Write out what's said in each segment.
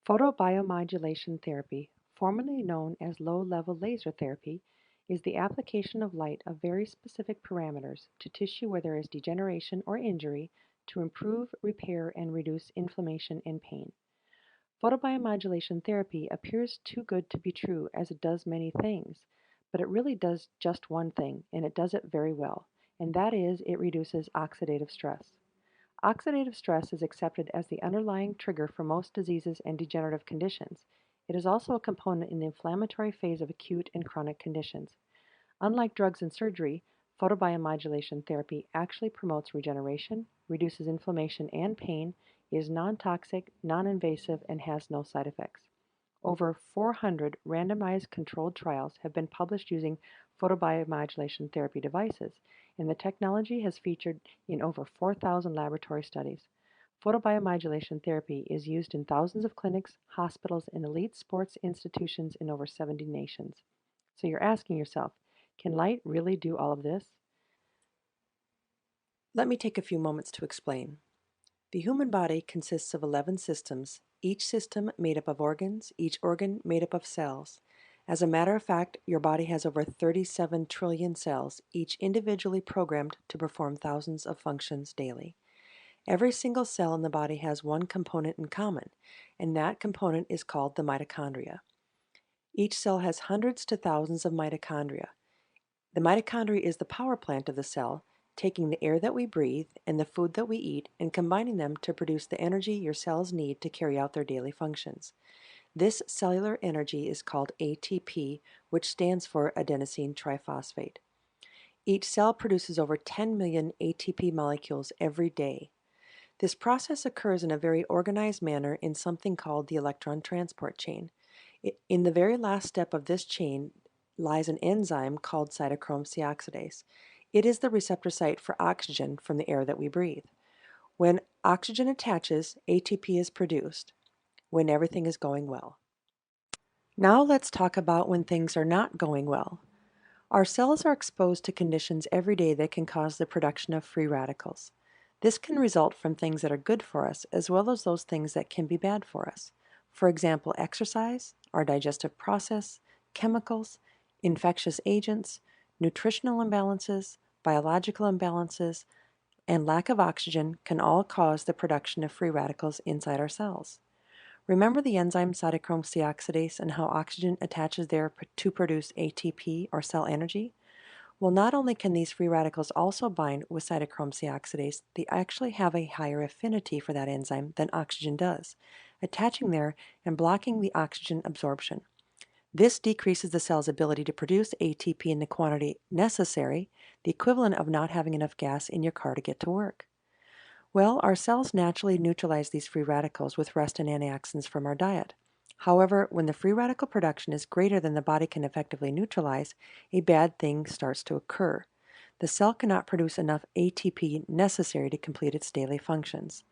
Photobiomodulation therapy, formerly known as low-level laser therapy, is the application of light of very specific parameters to tissue where there is degeneration or injury to improve, repair, and reduce inflammation and pain. Photobiomodulation therapy appears too good to be true as it does many things, but it really does just one thing, and it does it very well, and that is it reduces oxidative stress. Oxidative stress is accepted as the underlying trigger for most diseases and degenerative conditions. It is also a component in the inflammatory phase of acute and chronic conditions. Unlike drugs and surgery, photobiomodulation therapy actually promotes regeneration, reduces inflammation and pain, is non-toxic, non-invasive, and has no side effects. Over 400 randomized controlled trials have been published using photobiomodulation therapy devices, and the technology has featured in over 4,000 laboratory studies. Photobiomodulation therapy is used in thousands of clinics, hospitals, and elite sports institutions in over 70 nations. So you're asking yourself, can light really do all of this? Let me take a few moments to explain. The human body consists of 11 systems, each system made up of organs, each organ made up of cells. As a matter of fact, your body has over 37 trillion cells, each individually programmed to perform thousands of functions daily. Every single cell in the body has one component in common, and that component is called the mitochondria. Each cell has hundreds to thousands of mitochondria. The mitochondria is the power plant of the cell, taking the air that we breathe and the food that we eat and combining them to produce the energy your cells need to carry out their daily functions. This cellular energy is called ATP, which stands for adenosine triphosphate. Each cell produces over 10 million ATP molecules every day. This process occurs in a very organized manner in something called the electron transport chain. In the very last step of this chain lies an enzyme called cytochrome C oxidase. It is the receptor site for oxygen from the air that we breathe. When oxygen attaches, ATP is produced when everything is going well. Now let's talk about when things are not going well. Our cells are exposed to conditions every day that can cause the production of free radicals. This can result from things that are good for us as well as those things that can be bad for us. For example, exercise, our digestive process, chemicals, infectious agents, nutritional imbalances, biological imbalances, and lack of oxygen can all cause the production of free radicals inside our cells. Remember the enzyme cytochrome C oxidase and how oxygen attaches there to produce ATP or cell energy? Well, not only can these free radicals also bind with cytochrome C oxidase, they actually have a higher affinity for that enzyme than oxygen does, attaching there and blocking the oxygen absorption. This decreases the cell's ability to produce ATP in the quantity necessary, the equivalent of not having enough gas in your car to get to work. Well, our cells naturally neutralize these free radicals with rest and antioxidants from our diet. However, when the free radical production is greater than the body can effectively neutralize, a bad thing starts to occur. The cell cannot produce enough ATP necessary to complete its daily functions.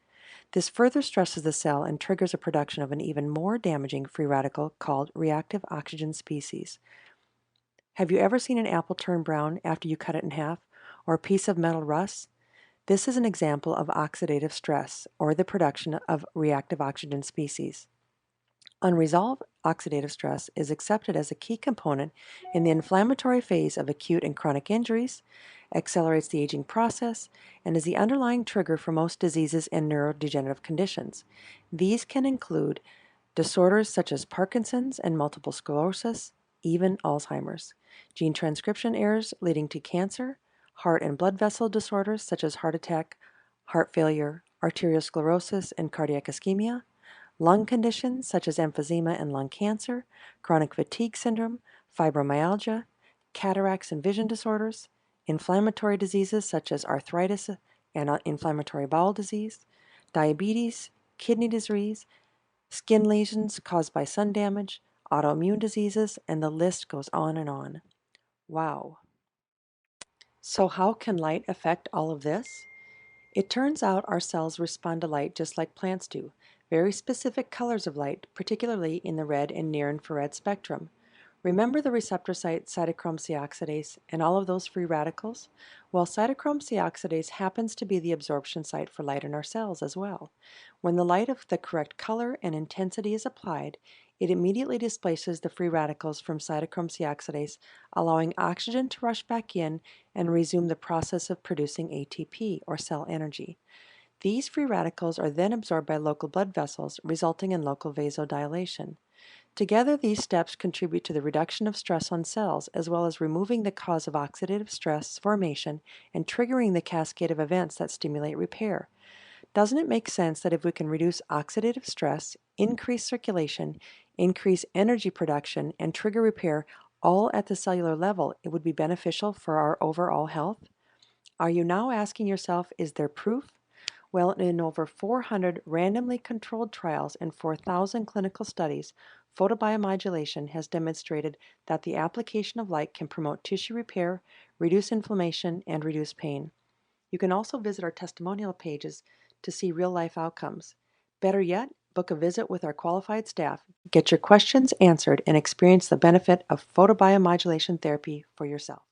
This further stresses the cell and triggers a production of an even more damaging free radical called reactive oxygen species. Have you ever seen an apple turn brown after you cut it in half, or a piece of metal rust? This is an example of oxidative stress, or the production of reactive oxygen species. Unresolved oxidative stress is accepted as a key component in the inflammatory phase of acute and chronic injuries, accelerates the aging process, and is the underlying trigger for most diseases and neurodegenerative conditions. These can include disorders such as Parkinson's and multiple sclerosis, even Alzheimer's, gene transcription errors leading to cancer, heart and blood vessel disorders such as heart attack, heart failure, arteriosclerosis, and cardiac ischemia, lung conditions such as emphysema and lung cancer, chronic fatigue syndrome, fibromyalgia, cataracts and vision disorders, inflammatory diseases such as arthritis and inflammatory bowel disease, diabetes, kidney disease, skin lesions caused by sun damage, autoimmune diseases, and the list goes on and on. Wow. So how can light affect all of this? It turns out our cells respond to light just like plants do, very specific colors of light, particularly in the red and near infrared spectrum. Remember the receptor site cytochrome C oxidase and all of those free radicals? Well, cytochrome C oxidase happens to be the absorption site for light in our cells as well. When the light of the correct color and intensity is applied, it immediately displaces the free radicals from cytochrome C oxidase, allowing oxygen to rush back in and resume the process of producing ATP, or cell energy. These free radicals are then absorbed by local blood vessels, resulting in local vasodilation. Together, these steps contribute to the reduction of stress on cells, as well as removing the cause of oxidative stress formation and triggering the cascade of events that stimulate repair. Doesn't it make sense that if we can reduce oxidative stress, increase circulation, increase energy production, and trigger repair all at the cellular level, it would be beneficial for our overall health? Are you now asking yourself, is there proof? Well, in over 400 randomly controlled trials and 4,000 clinical studies, photobiomodulation has demonstrated that the application of light can promote tissue repair, reduce inflammation, and reduce pain. You can also visit our testimonial pages to see real-life outcomes. Better yet, book a visit with our qualified staff, get your questions answered, and experience the benefit of photobiomodulation therapy for yourself.